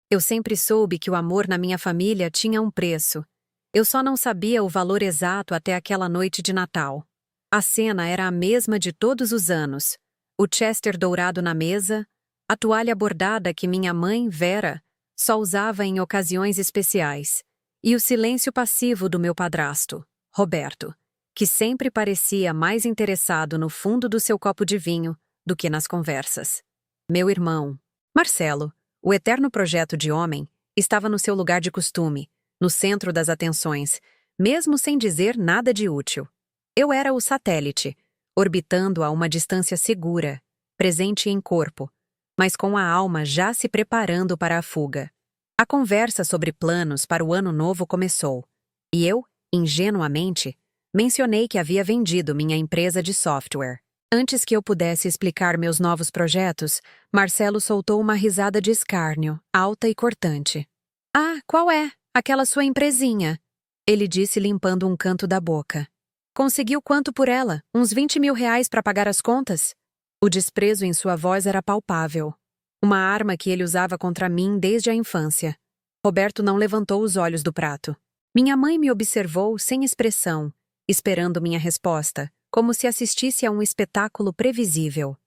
Eu sempre soube que o amor na minha família tinha um preço. Eu só não sabia o valor exato até aquela noite de Natal. A cena era a mesma de todos os anos. O Chester dourado na mesa, a toalha bordada que minha mãe, Vera, só usava em ocasiões especiais, e o silêncio passivo do meu padrasto, Roberto, que sempre parecia mais interessado no fundo do seu copo de vinho do que nas conversas. Meu irmão, Marcelo, o eterno projeto de homem, estava no seu lugar de costume, no centro das atenções, mesmo sem dizer nada de útil. Eu era o satélite, orbitando a uma distância segura, presente em corpo, mas com a alma já se preparando para a fuga. A conversa sobre planos para o ano novo começou, e eu, ingenuamente, mencionei que havia vendido minha empresa de software. Antes que eu pudesse explicar meus novos projetos, Marcelo soltou uma risada de escárnio, alta e cortante. "Ah, qual é? Aquela sua empresinha?" Ele disse limpando um canto da boca. "Conseguiu quanto por ela? Uns 20 mil reais para pagar as contas?" O desprezo em sua voz era palpável. Uma arma que ele usava contra mim desde a infância. Roberto não levantou os olhos do prato. Minha mãe me observou sem expressão, esperando minha resposta, como se assistisse a um espetáculo previsível.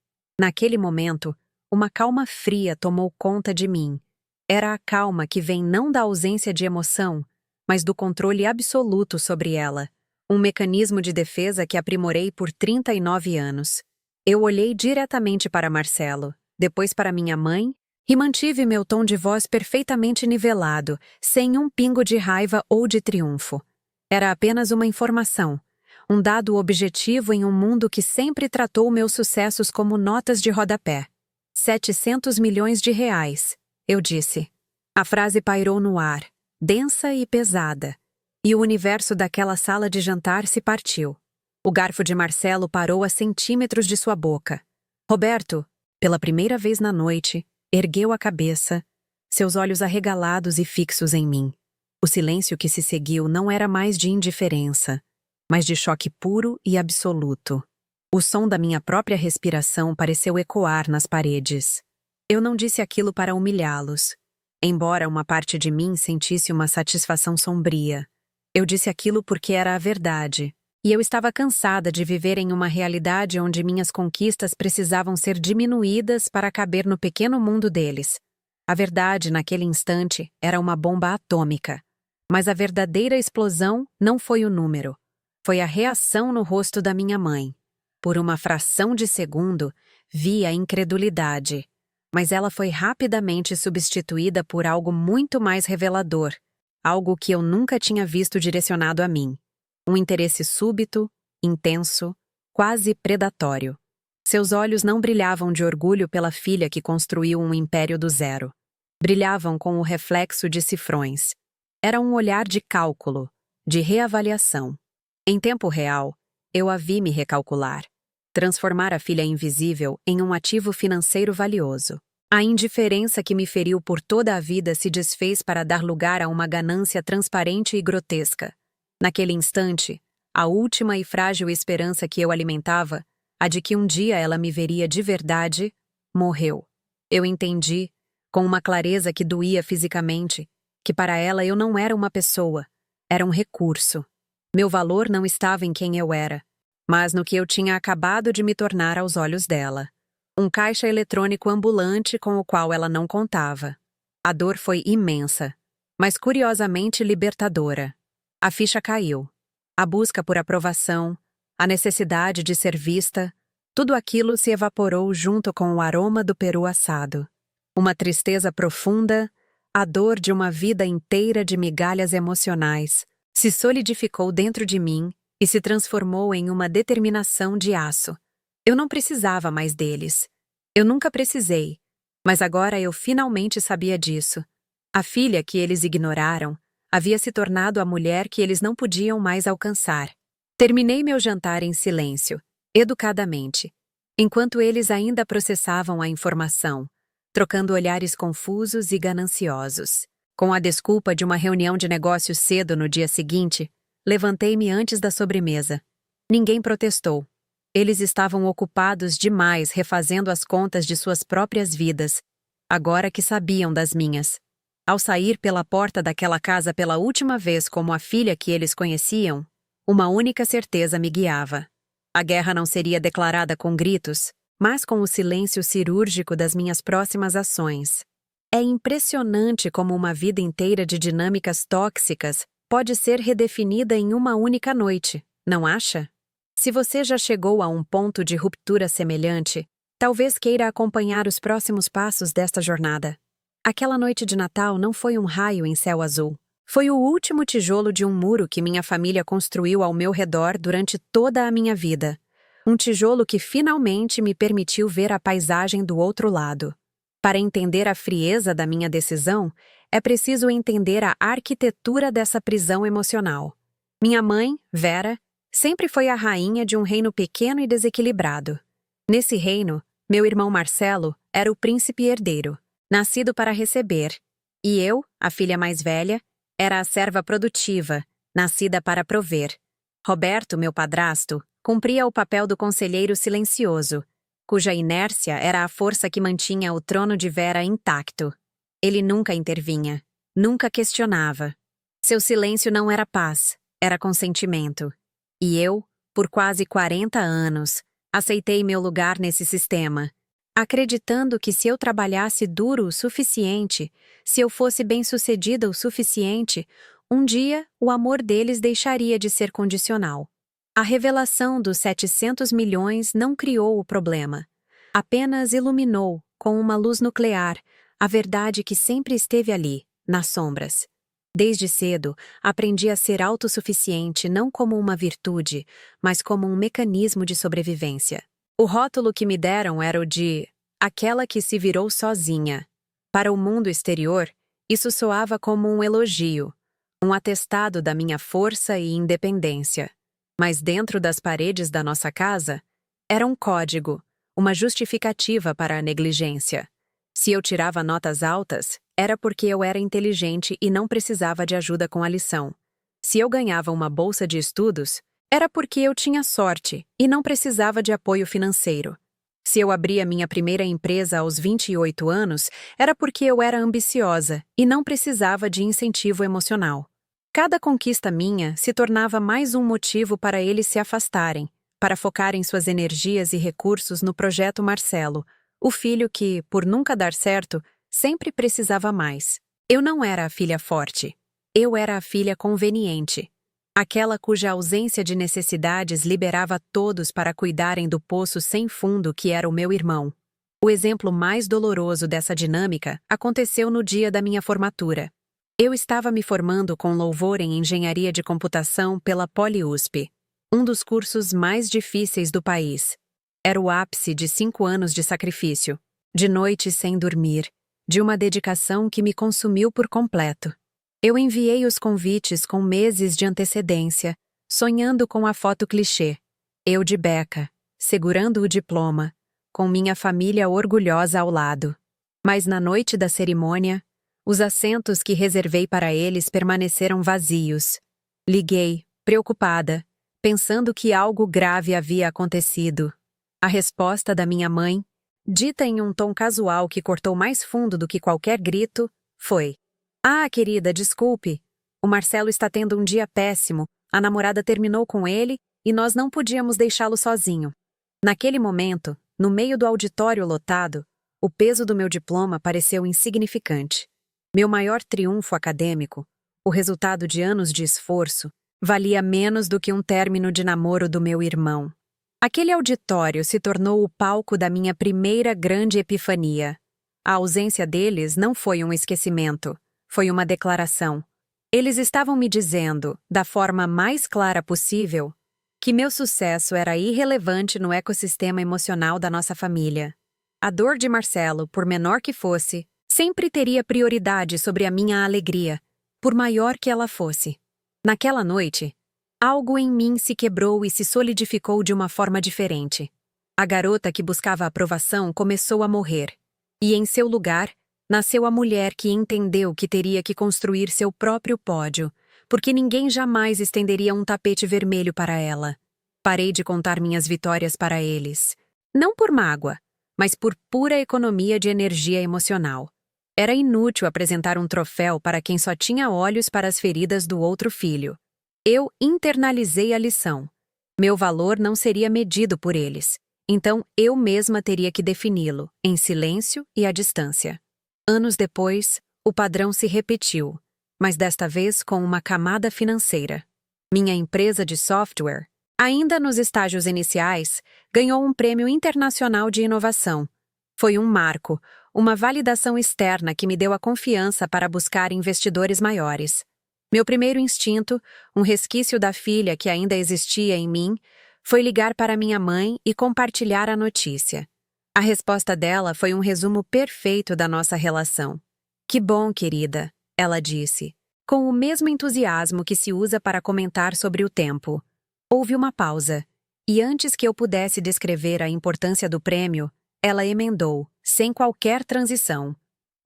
Naquele momento, uma calma fria tomou conta de mim. Era a calma que vem não da ausência de emoção, mas do controle absoluto sobre ela. Um mecanismo de defesa que aprimorei por 39 anos. Eu olhei diretamente para Marcelo, depois para minha mãe, e mantive meu tom de voz perfeitamente nivelado, sem um pingo de raiva ou de triunfo. Era apenas uma informação, um dado objetivo em um mundo que sempre tratou meus sucessos como notas de rodapé. 700 milhões de reais, eu disse. A frase pairou no ar, densa e pesada, e o universo daquela sala de jantar se partiu. O garfo de Marcelo parou a centímetros de sua boca. Roberto, pela primeira vez na noite, ergueu a cabeça, seus olhos arregalados e fixos em mim. O silêncio que se seguiu não era mais de indiferença, mas de choque puro e absoluto. O som da minha própria respiração pareceu ecoar nas paredes. Eu não disse aquilo para humilhá-los, embora uma parte de mim sentisse uma satisfação sombria. Eu disse aquilo porque era a verdade, e eu estava cansada de viver em uma realidade onde minhas conquistas precisavam ser diminuídas para caber no pequeno mundo deles. A verdade, naquele instante, era uma bomba atômica. Mas a verdadeira explosão não foi o número. Foi a reação no rosto da minha mãe. Por uma fração de segundo, vi a incredulidade. Mas ela foi rapidamente substituída por algo muito mais revelador. Algo que eu nunca tinha visto direcionado a mim. Um interesse súbito, intenso, quase predatório. Seus olhos não brilhavam de orgulho pela filha que construiu um império do zero. Brilhavam com o reflexo de cifrões. Era um olhar de cálculo, de reavaliação. Em tempo real, eu a vi me recalcular. Transformar a filha invisível em um ativo financeiro valioso. A indiferença que me feriu por toda a vida se desfez para dar lugar a uma ganância transparente e grotesca. Naquele instante, a última e frágil esperança que eu alimentava, a de que um dia ela me veria de verdade, morreu. Eu entendi, com uma clareza que doía fisicamente, que para ela eu não era uma pessoa, era um recurso. Meu valor não estava em quem eu era, mas no que eu tinha acabado de me tornar aos olhos dela. Um caixa eletrônico ambulante com o qual ela não contava. A dor foi imensa, mas curiosamente libertadora. A ficha caiu. A busca por aprovação, a necessidade de ser vista, tudo aquilo se evaporou junto com o aroma do peru assado. Uma tristeza profunda, a dor de uma vida inteira de migalhas emocionais, se solidificou dentro de mim e se transformou em uma determinação de aço. Eu não precisava mais deles. Eu nunca precisei, mas agora eu finalmente sabia disso. A filha que eles ignoraram havia se tornado a mulher que eles não podiam mais alcançar. Terminei meu jantar em silêncio, educadamente, enquanto eles ainda processavam a informação, trocando olhares confusos e gananciosos. Com a desculpa de uma reunião de negócios cedo no dia seguinte, levantei-me antes da sobremesa. Ninguém protestou. Eles estavam ocupados demais refazendo as contas de suas próprias vidas, agora que sabiam das minhas. Ao sair pela porta daquela casa pela última vez como a filha que eles conheciam, uma única certeza me guiava. A guerra não seria declarada com gritos, mas com o silêncio cirúrgico das minhas próximas ações. É impressionante como uma vida inteira de dinâmicas tóxicas pode ser redefinida em uma única noite, não acha? Se você já chegou a um ponto de ruptura semelhante, talvez queira acompanhar os próximos passos desta jornada. Aquela noite de Natal não foi um raio em céu azul. Foi o último tijolo de um muro que minha família construiu ao meu redor durante toda a minha vida. Um tijolo que finalmente me permitiu ver a paisagem do outro lado. Para entender a frieza da minha decisão, é preciso entender a arquitetura dessa prisão emocional. Minha mãe, Vera, sempre foi a rainha de um reino pequeno e desequilibrado. Nesse reino, meu irmão Marcelo era o príncipe herdeiro, nascido para receber, e eu, a filha mais velha, era a serva produtiva, nascida para prover. Roberto, meu padrasto, cumpria o papel do conselheiro silencioso, cuja inércia era a força que mantinha o trono de Vera intacto. Ele nunca intervinha, nunca questionava. Seu silêncio não era paz, era consentimento. E eu, por quase 40 anos, aceitei meu lugar nesse sistema, acreditando que se eu trabalhasse duro o suficiente, se eu fosse bem-sucedida o suficiente, um dia o amor deles deixaria de ser condicional. A revelação dos 700 milhões não criou o problema. Apenas iluminou, com uma luz nuclear, a verdade que sempre esteve ali, nas sombras. Desde cedo, aprendi a ser autossuficiente não como uma virtude, mas como um mecanismo de sobrevivência. O rótulo que me deram era o de aquela que se virou sozinha. Para o mundo exterior, isso soava como um elogio, um atestado da minha força e independência. Mas dentro das paredes da nossa casa, era um código, uma justificativa para a negligência. Se eu tirava notas altas, era porque eu era inteligente e não precisava de ajuda com a lição. Se eu ganhava uma bolsa de estudos, era porque eu tinha sorte e não precisava de apoio financeiro. Se eu abria minha primeira empresa aos 28 anos, era porque eu era ambiciosa e não precisava de incentivo emocional. Cada conquista minha se tornava mais um motivo para eles se afastarem, para focarem suas energias e recursos no projeto Marcelo, o filho que, por nunca dar certo, sempre precisava mais. Eu não era a filha forte. Eu era a filha conveniente. Aquela cuja ausência de necessidades liberava todos para cuidarem do poço sem fundo que era o meu irmão. O exemplo mais doloroso dessa dinâmica aconteceu no dia da minha formatura. Eu estava me formando com louvor em engenharia de computação pela PoliUSP, um dos cursos mais difíceis do país. Era o ápice de 5 anos de sacrifício, de noites sem dormir, de uma dedicação que me consumiu por completo. Eu enviei os convites com meses de antecedência, sonhando com a foto clichê. Eu de beca, segurando o diploma, com minha família orgulhosa ao lado. Mas na noite da cerimônia, os assentos que reservei para eles permaneceram vazios. Liguei, preocupada, pensando que algo grave havia acontecido. A resposta da minha mãe, dita em um tom casual que cortou mais fundo do que qualquer grito, foi: "Ah, querida, desculpe. O Marcelo está tendo um dia péssimo, a namorada terminou com ele e nós não podíamos deixá-lo sozinho." Naquele momento, no meio do auditório lotado, o peso do meu diploma pareceu insignificante. Meu maior triunfo acadêmico, o resultado de anos de esforço, valia menos do que um término de namoro do meu irmão. Aquele auditório se tornou o palco da minha primeira grande epifania. A ausência deles não foi um esquecimento, foi uma declaração. Eles estavam me dizendo, da forma mais clara possível, que meu sucesso era irrelevante no ecossistema emocional da nossa família. A dor de Marcelo, por menor que fosse, sempre teria prioridade sobre a minha alegria, por maior que ela fosse. Naquela noite, algo em mim se quebrou e se solidificou de uma forma diferente. A garota que buscava aprovação começou a morrer, e em seu lugar, nasceu a mulher que entendeu que teria que construir seu próprio pódio, porque ninguém jamais estenderia um tapete vermelho para ela. Parei de contar minhas vitórias para eles. Não por mágoa, mas por pura economia de energia emocional. Era inútil apresentar um troféu para quem só tinha olhos para as feridas do outro filho. Eu internalizei a lição. Meu valor não seria medido por eles. Então eu mesma teria que defini-lo, em silêncio e à distância. Anos depois, o padrão se repetiu, mas desta vez com uma camada financeira. Minha empresa de software, ainda nos estágios iniciais, ganhou um prêmio internacional de inovação. Foi um marco, uma validação externa que me deu a confiança para buscar investidores maiores. Meu primeiro instinto, um resquício da filha que ainda existia em mim, foi ligar para minha mãe e compartilhar a notícia. A resposta dela foi um resumo perfeito da nossa relação. "Que bom, querida", ela disse, com o mesmo entusiasmo que se usa para comentar sobre o tempo. Houve uma pausa, e antes que eu pudesse descrever a importância do prêmio, ela emendou, sem qualquer transição.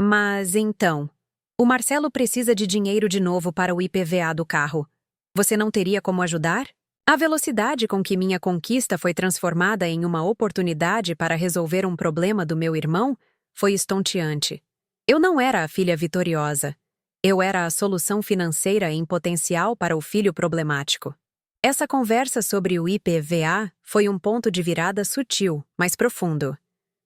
"Mas então, o Marcelo precisa de dinheiro de novo para o IPVA do carro. Você não teria como ajudar?" A velocidade com que minha conquista foi transformada em uma oportunidade para resolver um problema do meu irmão foi estonteante. Eu não era a filha vitoriosa. Eu era a solução financeira em potencial para o filho problemático. Essa conversa sobre o IPVA foi um ponto de virada sutil, mas profundo.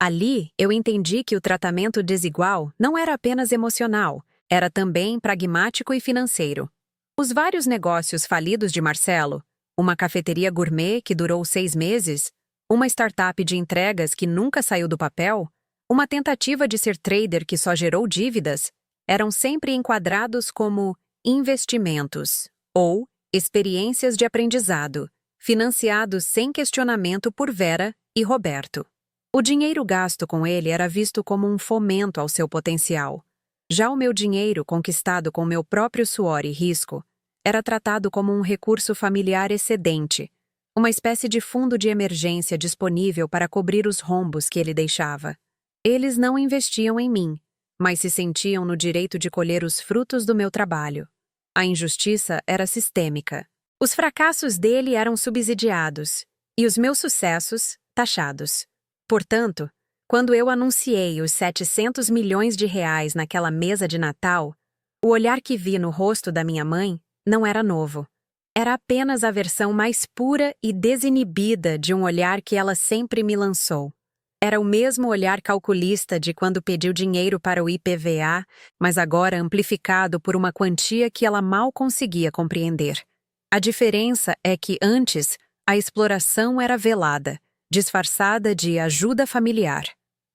Ali, eu entendi que o tratamento desigual não era apenas emocional, era também pragmático e financeiro. Os vários negócios falidos de Marcelo, uma cafeteria gourmet que durou 6 meses, uma startup de entregas que nunca saiu do papel, uma tentativa de ser trader que só gerou dívidas, eram sempre enquadrados como investimentos ou experiências de aprendizado, financiados sem questionamento por Vera e Roberto. O dinheiro gasto com ele era visto como um fomento ao seu potencial. Já o meu dinheiro, conquistado com meu próprio suor e risco, era tratado como um recurso familiar excedente, uma espécie de fundo de emergência disponível para cobrir os rombos que ele deixava. Eles não investiam em mim, mas se sentiam no direito de colher os frutos do meu trabalho. A injustiça era sistêmica. Os fracassos dele eram subsidiados, e os meus sucessos, taxados. Portanto, quando eu anunciei os 700 milhões de reais naquela mesa de Natal, o olhar que vi no rosto da minha mãe não era novo. Era apenas a versão mais pura e desinibida de um olhar que ela sempre me lançou. Era o mesmo olhar calculista de quando pediu dinheiro para o IPVA, mas agora amplificado por uma quantia que ela mal conseguia compreender. A diferença é que antes, a exploração era velada, disfarçada de ajuda familiar.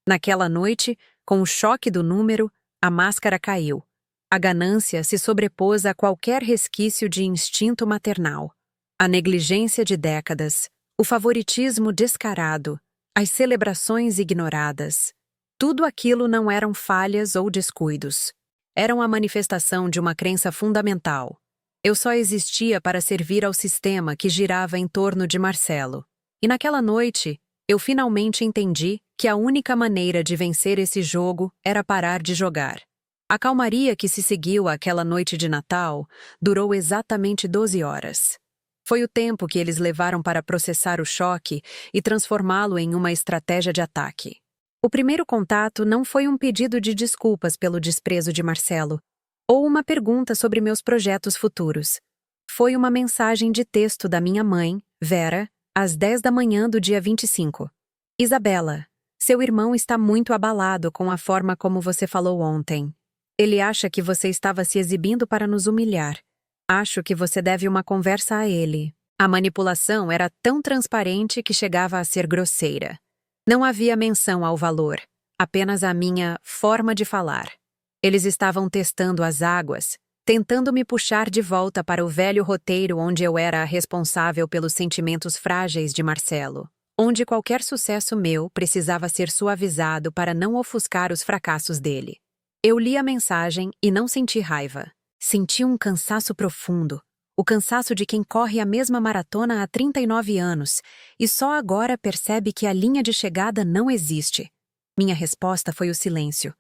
Naquela noite, com o choque do número, a máscara caiu. A ganância se sobrepôs a qualquer resquício de instinto maternal. A negligência de décadas, o favoritismo descarado, as celebrações ignoradas. Tudo aquilo não eram falhas ou descuidos. Eram a manifestação de uma crença fundamental. Eu só existia para servir ao sistema que girava em torno de Marcelo. E naquela noite, eu finalmente entendi que a única maneira de vencer esse jogo era parar de jogar. A calmaria que se seguiu àquela noite de Natal durou exatamente 12 horas. Foi o tempo que eles levaram para processar o choque e transformá-lo em uma estratégia de ataque. O primeiro contato não foi um pedido de desculpas pelo desprezo de Marcelo, ou uma pergunta sobre meus projetos futuros. Foi uma mensagem de texto da minha mãe, Vera, às 10 da manhã do dia 25. "Isabela, seu irmão está muito abalado com a forma como você falou ontem. Ele acha que você estava se exibindo para nos humilhar. Acho que você deve uma conversa a ele." A manipulação era tão transparente que chegava a ser grosseira. Não havia menção ao valor, apenas a minha forma de falar. Eles estavam testando as águas, tentando me puxar de volta para o velho roteiro onde eu era a responsável pelos sentimentos frágeis de Marcelo, onde qualquer sucesso meu precisava ser suavizado para não ofuscar os fracassos dele. Eu li a mensagem e não senti raiva. Senti um cansaço profundo, o cansaço de quem corre a mesma maratona há 39 anos e só agora percebe que a linha de chegada não existe. Minha resposta foi o silêncio.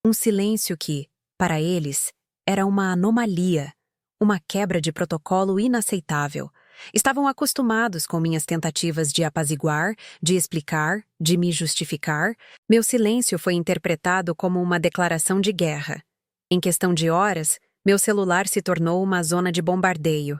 Um silêncio que, para eles, era uma anomalia, uma quebra de protocolo inaceitável, Estavam acostumados com minhas tentativas de apaziguar, de explicar, de me justificar. Meu silêncio foi interpretado como uma declaração de guerra. Em questão de horas, meu celular se tornou uma zona de bombardeio.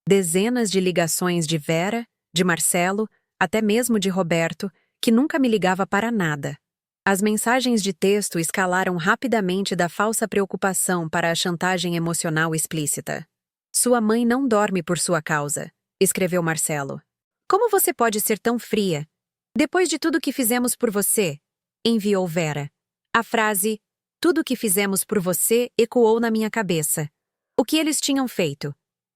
Dezenas de ligações de Vera, de Marcelo, até mesmo de Roberto, que nunca me ligava para nada. As mensagens de texto escalaram rapidamente da falsa preocupação para a chantagem emocional explícita. Sua mãe não dorme por sua causa, escreveu Marcelo. Como você pode ser tão fria? Depois de tudo que fizemos por você, enviou Vera. A frase, tudo que fizemos por você, ecoou na minha cabeça. O que eles tinham feito?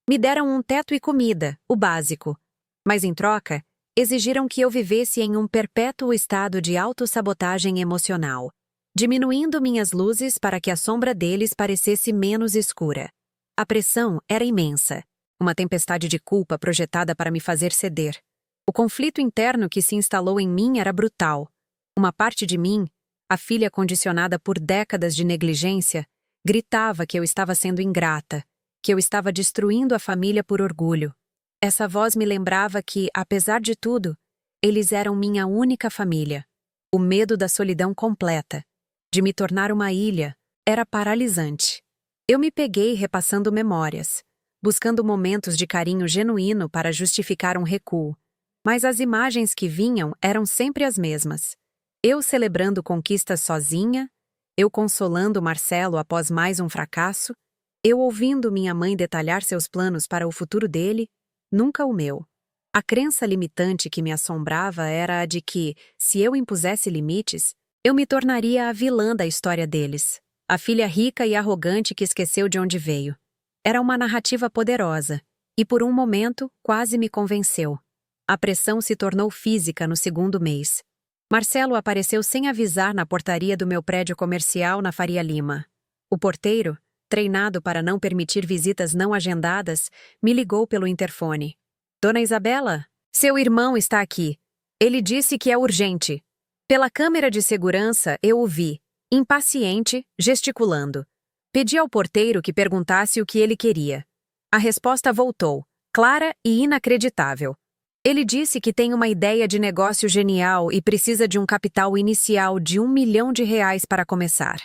Me deram um teto e comida, o básico. Mas em troca, exigiram que eu vivesse em um perpétuo estado de autossabotagem emocional, diminuindo minhas luzes para que a sombra deles parecesse menos escura. A pressão era imensa, uma tempestade de culpa projetada para me fazer ceder. O conflito interno que se instalou em mim era brutal. Uma parte de mim, a filha condicionada por décadas de negligência, gritava que eu estava sendo ingrata, que eu estava destruindo a família por orgulho. Essa voz me lembrava que, apesar de tudo, eles eram minha única família. O medo da solidão completa, de me tornar uma ilha, era paralisante. Eu me peguei repassando memórias, buscando momentos de carinho genuíno para justificar um recuo. Mas as imagens que vinham eram sempre as mesmas. Eu celebrando conquistas sozinha, eu consolando Marcelo após mais um fracasso, eu ouvindo minha mãe detalhar seus planos para o futuro dele, nunca o meu. A crença limitante que me assombrava era a de que, se eu impusesse limites, eu me tornaria a vilã da história deles, a filha rica e arrogante que esqueceu de onde veio. Era uma narrativa poderosa, e por um momento quase me convenceu. A pressão se tornou física no segundo mês. Marcelo apareceu sem avisar na portaria do meu prédio comercial na Faria Lima. O porteiro, treinado para não permitir visitas não agendadas, me ligou pelo interfone. Dona Isabela, seu irmão está aqui. Ele disse que é urgente. Pela câmera de segurança, eu o vi, impaciente, gesticulando. Pedi ao porteiro que perguntasse o que ele queria. A resposta voltou, clara e inacreditável. Ele disse que tem uma ideia de negócio genial e precisa de um capital inicial de R$1 milhão para começar.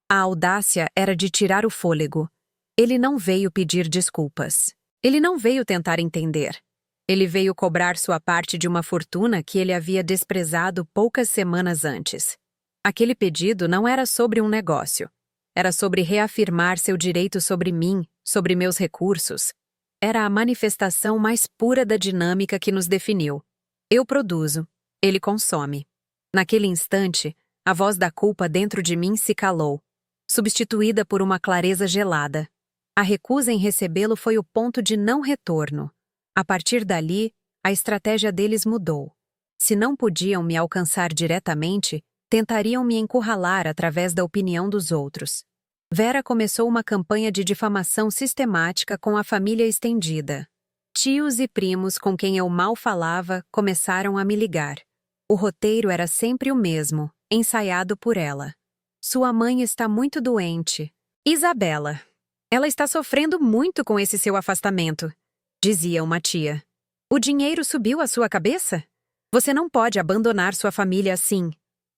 A audácia era de tirar o fôlego. Ele não veio pedir desculpas. Ele não veio tentar entender. Ele veio cobrar sua parte de uma fortuna que ele havia desprezado poucas semanas antes. Aquele pedido não era sobre um negócio. Era sobre reafirmar seu direito sobre mim, sobre meus recursos. Era a manifestação mais pura da dinâmica que nos definiu. Eu produzo, ele consome. Naquele instante, a voz da culpa dentro de mim se calou, substituída por uma clareza gelada. A recusa em recebê-lo foi o ponto de não retorno. A partir dali, a estratégia deles mudou. Se não podiam me alcançar diretamente, tentariam me encurralar através da opinião dos outros. Vera começou uma campanha de difamação sistemática com a família estendida. Tios e primos com quem eu mal falava começaram a me ligar. O roteiro era sempre o mesmo, ensaiado por ela. Sua mãe está muito doente. Isabela. Ela está sofrendo muito com esse seu afastamento, dizia uma tia. O dinheiro subiu à sua cabeça? Você não pode abandonar sua família assim,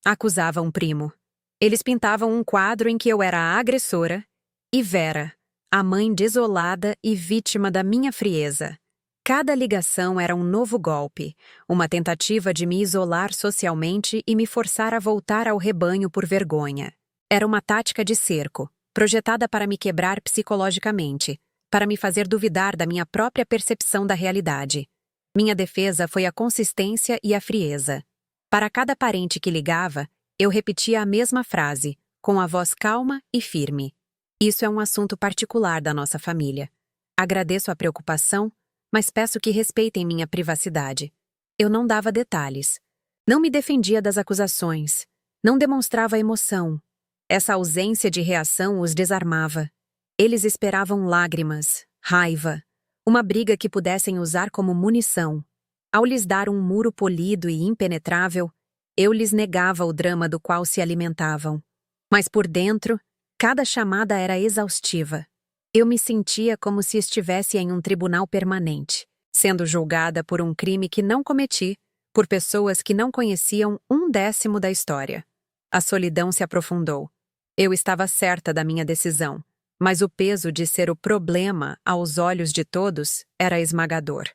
acusava um primo. Eles pintavam um quadro em que eu era a agressora e Vera, a mãe desolada e vítima da minha frieza. Cada ligação era um novo golpe, uma tentativa de me isolar socialmente e me forçar a voltar ao rebanho por vergonha. Era uma tática de cerco, projetada para me quebrar psicologicamente, para me fazer duvidar da minha própria percepção da realidade. Minha defesa foi a consistência e a frieza. Para cada parente que ligava, eu repetia a mesma frase, com a voz calma e firme. Isso é um assunto particular da nossa família. Agradeço a preocupação, mas peço que respeitem minha privacidade. Eu não dava detalhes. Não me defendia das acusações. Não demonstrava emoção. Essa ausência de reação os desarmava. Eles esperavam lágrimas, raiva, uma briga que pudessem usar como munição. Ao lhes dar um muro polido e impenetrável, eu lhes negava o drama do qual se alimentavam. Mas por dentro, cada chamada era exaustiva. Eu me sentia como se estivesse em um tribunal permanente, sendo julgada por um crime que não cometi, por pessoas que não conheciam 1/10 da história. A solidão se aprofundou. Eu estava certa da minha decisão, mas o peso de ser o problema aos olhos de todos era esmagador.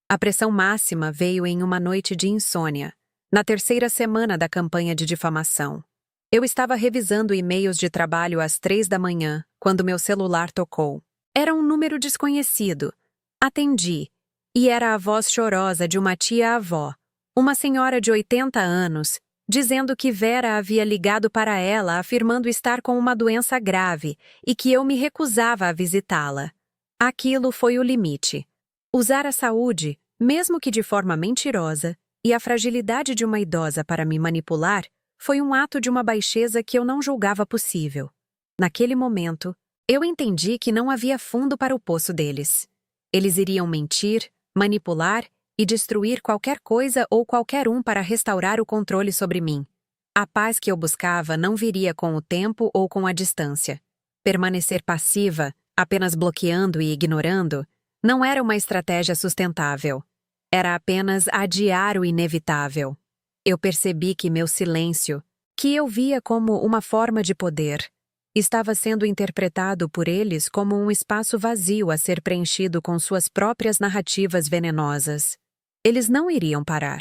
A pressão máxima veio em uma noite de insônia, na terceira semana da campanha de difamação. Eu estava revisando e-mails de trabalho às 3 da manhã, quando meu celular tocou. Era um número desconhecido. Atendi, e era a voz chorosa de uma tia-avó, uma senhora de 80 anos, dizendo que Vera havia ligado para ela afirmando estar com uma doença grave e que eu me recusava a visitá-la. Aquilo foi o limite. Usar a saúde, mesmo que de forma mentirosa, e a fragilidade de uma idosa para me manipular foi um ato de uma baixeza que eu não julgava possível. Naquele momento, eu entendi que não havia fundo para o poço deles. Eles iriam mentir, manipular e destruir qualquer coisa ou qualquer um para restaurar o controle sobre mim. A paz que eu buscava não viria com o tempo ou com a distância. Permanecer passiva, apenas bloqueando e ignorando, não era uma estratégia sustentável. Era apenas adiar o inevitável. Eu percebi que meu silêncio, que eu via como uma forma de poder, estava sendo interpretado por eles como um espaço vazio a ser preenchido com suas próprias narrativas venenosas. Eles não iriam parar.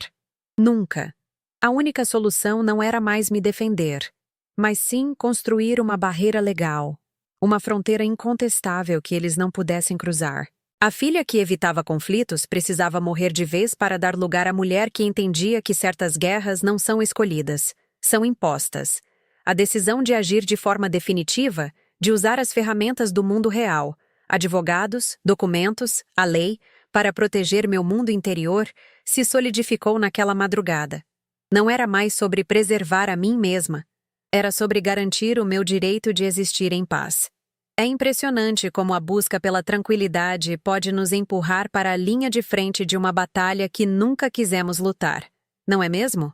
Nunca. A única solução não era mais me defender, mas sim construir uma barreira legal, uma fronteira incontestável que eles não pudessem cruzar. A filha que evitava conflitos precisava morrer de vez para dar lugar à mulher que entendia que certas guerras não são escolhidas, são impostas. A decisão de agir de forma definitiva, de usar as ferramentas do mundo real, advogados, documentos, a lei, para proteger meu mundo interior, se solidificou naquela madrugada. Não era mais sobre preservar a mim mesma, era sobre garantir o meu direito de existir em paz. É impressionante como a busca pela tranquilidade pode nos empurrar para a linha de frente de uma batalha que nunca quisemos lutar, não é mesmo?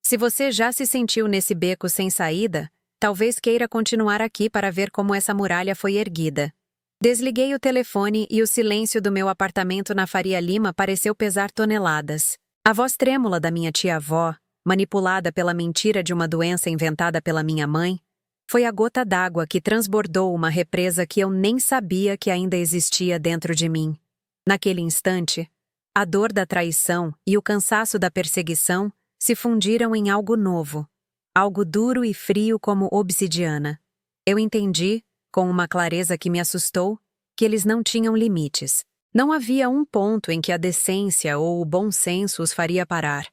Se você já se sentiu nesse beco sem saída, talvez queira continuar aqui para ver como essa muralha foi erguida. Desliguei o telefone e o silêncio do meu apartamento na Faria Lima pareceu pesar toneladas. A voz trêmula da minha tia-avó, manipulada pela mentira de uma doença inventada pela minha mãe, foi a gota d'água que transbordou uma represa que eu nem sabia que ainda existia dentro de mim. Naquele instante, a dor da traição e o cansaço da perseguição se fundiram em algo novo, algo duro e frio como obsidiana. Eu entendi, com uma clareza que me assustou, que eles não tinham limites. Não havia um ponto em que a decência ou o bom senso os faria parar.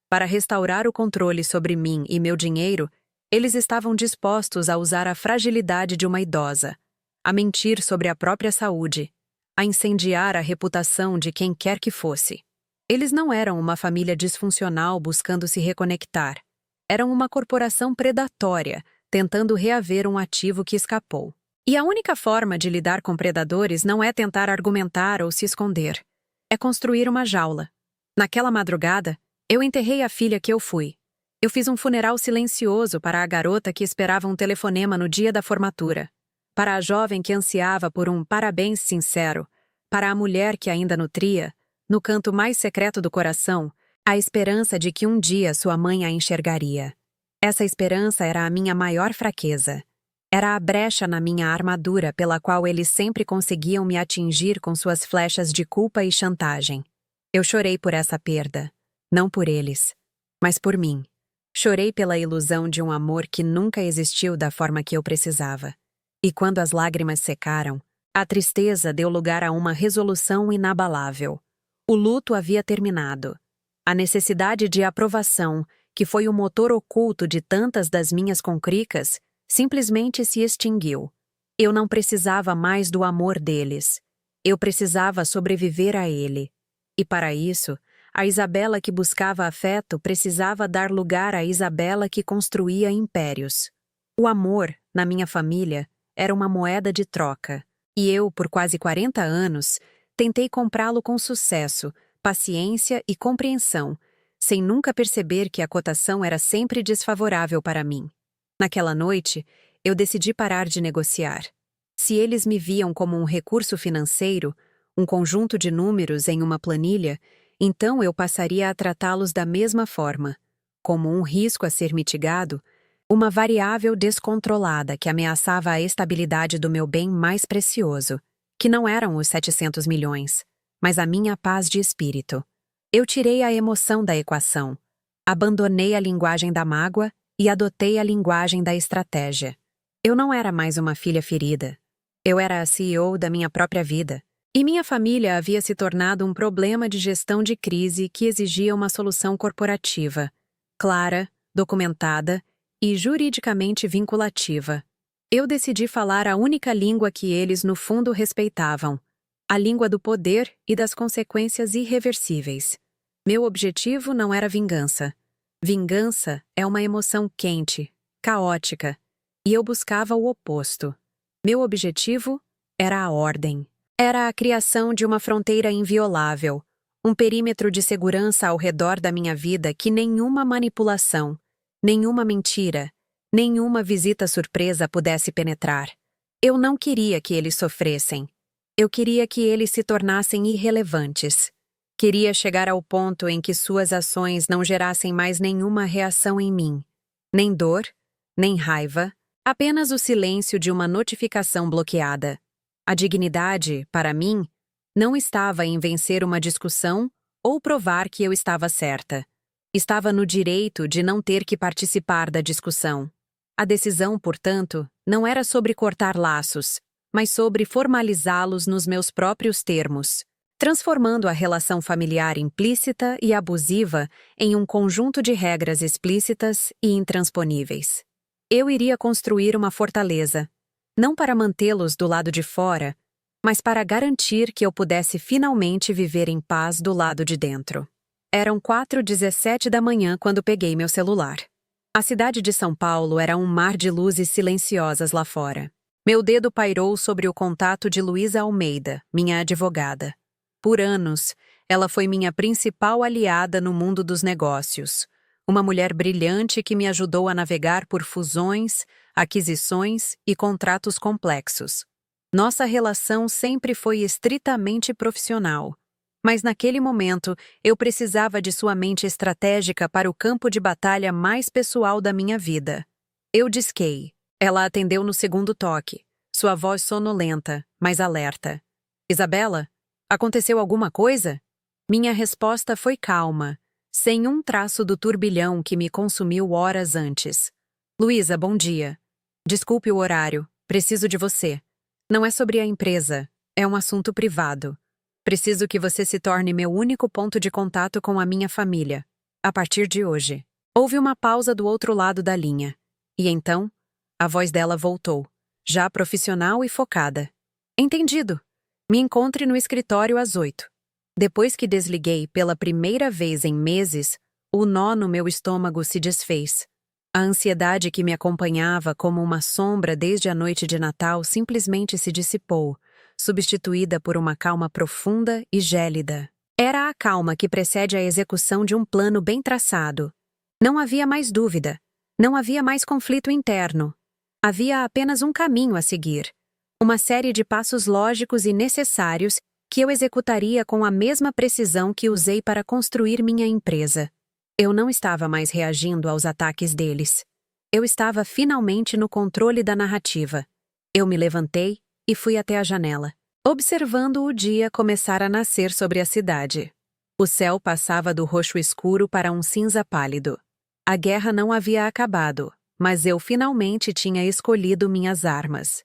Para restaurar o controle sobre mim e meu dinheiro, eles estavam dispostos a usar a fragilidade de uma idosa, a mentir sobre a própria saúde, a incendiar a reputação de quem quer que fosse. Eles não eram uma família disfuncional buscando se reconectar. Eram uma corporação predatória, tentando reaver um ativo que escapou. E a única forma de lidar com predadores não é tentar argumentar ou se esconder. É construir uma jaula. Naquela madrugada, eu enterrei a filha que eu fui. Eu fiz um funeral silencioso para a garota que esperava um telefonema no dia da formatura, para a jovem que ansiava por um parabéns sincero, para a mulher que ainda nutria, no canto mais secreto do coração, a esperança de que um dia sua mãe a enxergaria. Essa esperança era a minha maior fraqueza. Era a brecha na minha armadura pela qual eles sempre conseguiam me atingir com suas flechas de culpa e chantagem. Eu chorei por essa perda, não por eles, mas por mim. Chorei pela ilusão de um amor que nunca existiu da forma que eu precisava. E quando as lágrimas secaram, a tristeza deu lugar a uma resolução inabalável. O luto havia terminado. A necessidade de aprovação, que foi o motor oculto de tantas das minhas concricas, simplesmente se extinguiu. Eu não precisava mais do amor deles. Eu precisava sobreviver a ele. E para isso, a Isabela que buscava afeto precisava dar lugar à Isabela que construía impérios. O amor, na minha família, era uma moeda de troca. E eu, por quase 40 anos, tentei comprá-lo com sucesso, paciência e compreensão, sem nunca perceber que a cotação era sempre desfavorável para mim. Naquela noite, eu decidi parar de negociar. Se eles me viam como um recurso financeiro, um conjunto de números em uma planilha, então eu passaria a tratá-los da mesma forma, como um risco a ser mitigado, uma variável descontrolada que ameaçava a estabilidade do meu bem mais precioso, que não eram os 700 milhões, mas a minha paz de espírito. Eu tirei a emoção da equação, abandonei a linguagem da mágoa e adotei a linguagem da estratégia. Eu não era mais uma filha ferida. Eu era a CEO da minha própria vida. E minha família havia se tornado um problema de gestão de crise que exigia uma solução corporativa, clara, documentada e juridicamente vinculativa. Eu decidi falar a única língua que eles, no fundo, respeitavam, a língua do poder e das consequências irreversíveis. Meu objetivo não era vingança. Vingança é uma emoção quente, caótica, e eu buscava o oposto. Meu objetivo era a ordem. Era a criação de uma fronteira inviolável, um perímetro de segurança ao redor da minha vida que nenhuma manipulação, nenhuma mentira, nenhuma visita surpresa pudesse penetrar. Eu não queria que eles sofressem. Eu queria que eles se tornassem irrelevantes. Queria chegar ao ponto em que suas ações não gerassem mais nenhuma reação em mim. Nem dor, nem raiva, apenas o silêncio de uma notificação bloqueada. A dignidade, para mim, não estava em vencer uma discussão ou provar que eu estava certa. Estava no direito de não ter que participar da discussão. A decisão, portanto, não era sobre cortar laços, mas sobre formalizá-los nos meus próprios termos, transformando a relação familiar implícita e abusiva em um conjunto de regras explícitas e intransponíveis. Eu iria construir uma fortaleza, não para mantê-los do lado de fora, mas para garantir que eu pudesse finalmente viver em paz do lado de dentro. Eram 4h17 da manhã quando peguei meu celular. A cidade de São Paulo era um mar de luzes silenciosas lá fora. Meu dedo pairou sobre o contato de Luísa Almeida, minha advogada. Por anos, ela foi minha principal aliada no mundo dos negócios. Uma mulher brilhante que me ajudou a navegar por fusões, aquisições e contratos complexos. Nossa relação sempre foi estritamente profissional. Mas naquele momento, eu precisava de sua mente estratégica para o campo de batalha mais pessoal da minha vida. Eu disquei. Ela atendeu no segundo toque, sua voz sonolenta, mas alerta. Isabela, aconteceu alguma coisa? Minha resposta foi calma, sem um traço do turbilhão que me consumiu horas antes. Luísa, bom dia. Desculpe o horário, preciso de você. Não é sobre a empresa, é um assunto privado. Preciso que você se torne meu único ponto de contato com a minha família, a partir de hoje. Houve uma pausa do outro lado da linha. E então, a voz dela voltou, já profissional e focada. Entendido. Me encontre no escritório às 8. Depois que desliguei pela primeira vez em meses, o nó no meu estômago se desfez. A ansiedade que me acompanhava como uma sombra desde a noite de Natal simplesmente se dissipou, substituída por uma calma profunda e gélida. Era a calma que precede a execução de um plano bem traçado. Não havia mais dúvida. Não havia mais conflito interno. Havia apenas um caminho a seguir. Uma série de passos lógicos e necessários que eu executaria com a mesma precisão que usei para construir minha empresa. Eu não estava mais reagindo aos ataques deles. Eu estava finalmente no controle da narrativa. Eu me levantei e fui até a janela, observando o dia começar a nascer sobre a cidade. O céu passava do roxo escuro para um cinza pálido. A guerra não havia acabado, mas eu finalmente tinha escolhido minhas armas.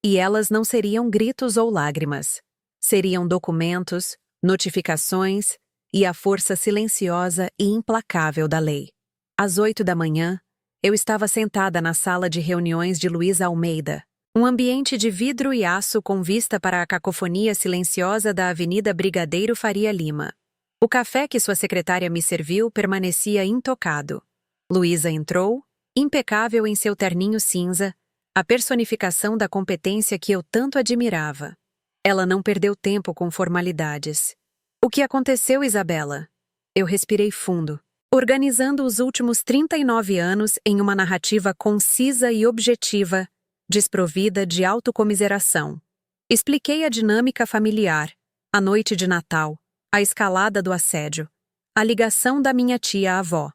E elas não seriam gritos ou lágrimas. Seriam documentos, notificações e a força silenciosa e implacável da lei. Às 8 da manhã, eu estava sentada na sala de reuniões de Luísa Almeida, um ambiente de vidro e aço com vista para a cacofonia silenciosa da Avenida Brigadeiro Faria Lima. O café que sua secretária me serviu permanecia intocado. Luísa entrou, impecável em seu terninho cinza, a personificação da competência que eu tanto admirava. Ela não perdeu tempo com formalidades. O que aconteceu, Isabela? Eu respirei fundo, organizando os últimos 39 anos em uma narrativa concisa e objetiva, desprovida de autocomiseração. Expliquei a dinâmica familiar, A noite de Natal, a escalada do assédio, a ligação da minha tia-avó.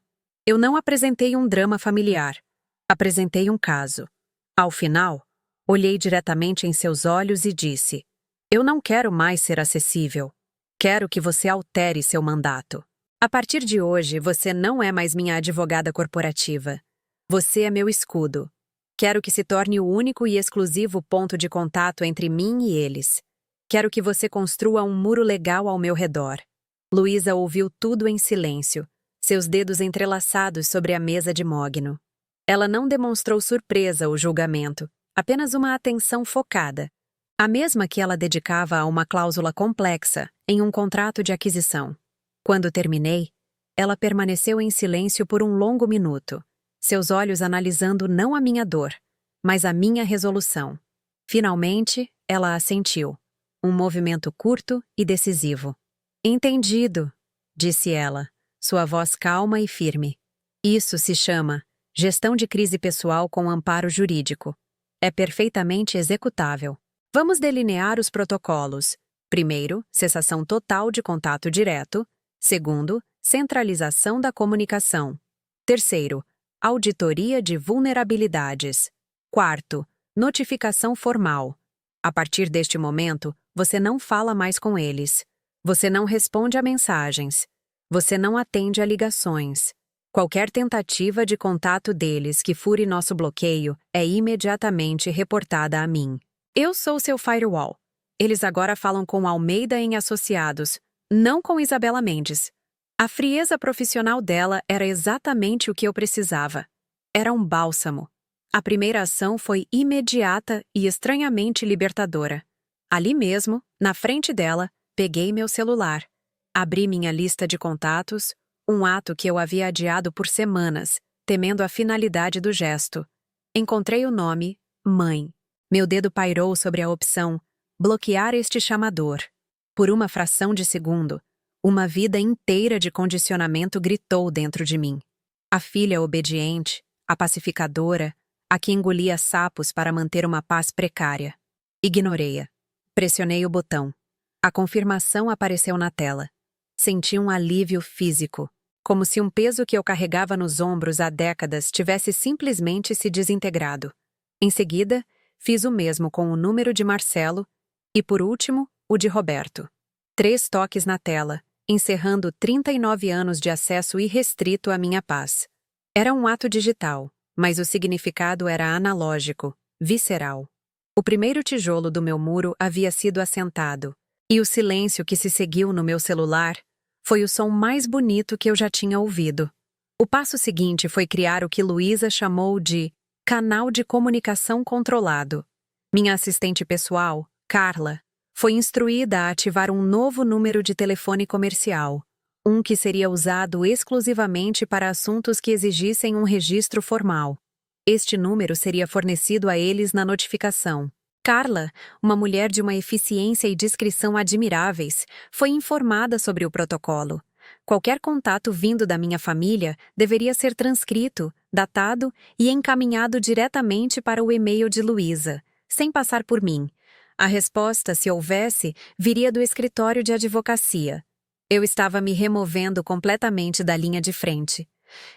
Eu não apresentei um drama familiar. Apresentei um caso. Ao final, olhei diretamente em seus olhos e disse: eu não quero mais ser acessível. Quero que você altere seu mandato. A partir de hoje, você não é mais minha advogada corporativa. Você é meu escudo. Quero que se torne o único e exclusivo ponto de contato entre mim e eles. Quero que você construa um muro legal ao meu redor. Luísa ouviu tudo em silêncio, seus dedos entrelaçados sobre a mesa de mogno. Ela não demonstrou surpresa ao julgamento, apenas uma atenção focada, a mesma que ela dedicava a uma cláusula complexa em um contrato de aquisição. Quando terminei, ela permaneceu em silêncio por um longo minuto, seus olhos analisando não a minha dor, mas a minha resolução. Finalmente, ela assentiu, um movimento curto e decisivo. Entendido, disse ela, sua voz calma e firme. Isso se chama gestão de crise pessoal com amparo jurídico. É perfeitamente executável. Vamos delinear os protocolos. Primeiro, cessação total de contato direto. Segundo, centralização da comunicação. Terceiro, auditoria de vulnerabilidades. Quarto, notificação formal. A partir deste momento, você não fala mais com eles. Você não responde a mensagens. Você não atende a ligações. Qualquer tentativa de contato deles que fure nosso bloqueio é imediatamente reportada a mim. Eu sou seu firewall. Eles agora falam com Almeida em Associados, não com Isabela Mendes. A frieza profissional dela era exatamente o que eu precisava. Era um bálsamo. A primeira ação foi imediata e estranhamente libertadora. Ali mesmo, na frente dela, peguei meu celular. Abri minha lista de contatos, um ato que eu havia adiado por semanas, temendo a finalidade do gesto. Encontrei o nome, Mãe. Meu dedo pairou sobre a opção bloquear este chamador. Por uma fração de segundo, uma vida inteira de condicionamento gritou dentro de mim. A filha obediente, a pacificadora, a que engolia sapos para manter uma paz precária. Ignorei-a. Pressionei o botão. A confirmação apareceu na tela. Senti um alívio físico, como se um peso que eu carregava nos ombros há décadas tivesse simplesmente se desintegrado. Em seguida, fiz o mesmo com o número de Marcelo e, por último, o de Roberto. 3 toques na tela, encerrando 39 anos de acesso irrestrito à minha paz. Era um ato digital, mas o significado era analógico, visceral. O primeiro tijolo do meu muro havia sido assentado, e o silêncio que se seguiu no meu celular foi o som mais bonito que eu já tinha ouvido. O passo seguinte foi criar o que Luísa chamou de canal de comunicação controlado. Minha assistente pessoal, Carla, foi instruída a ativar um novo número de telefone comercial, um que seria usado exclusivamente para assuntos que exigissem um registro formal. Este número seria fornecido a eles na notificação. Carla, uma mulher de uma eficiência e discrição admiráveis, foi informada sobre o protocolo. Qualquer contato vindo da minha família deveria ser transcrito, datado e encaminhado diretamente para o e-mail de Luísa, sem passar por mim. A resposta, se houvesse, viria do escritório de advocacia. Eu estava me removendo completamente da linha de frente.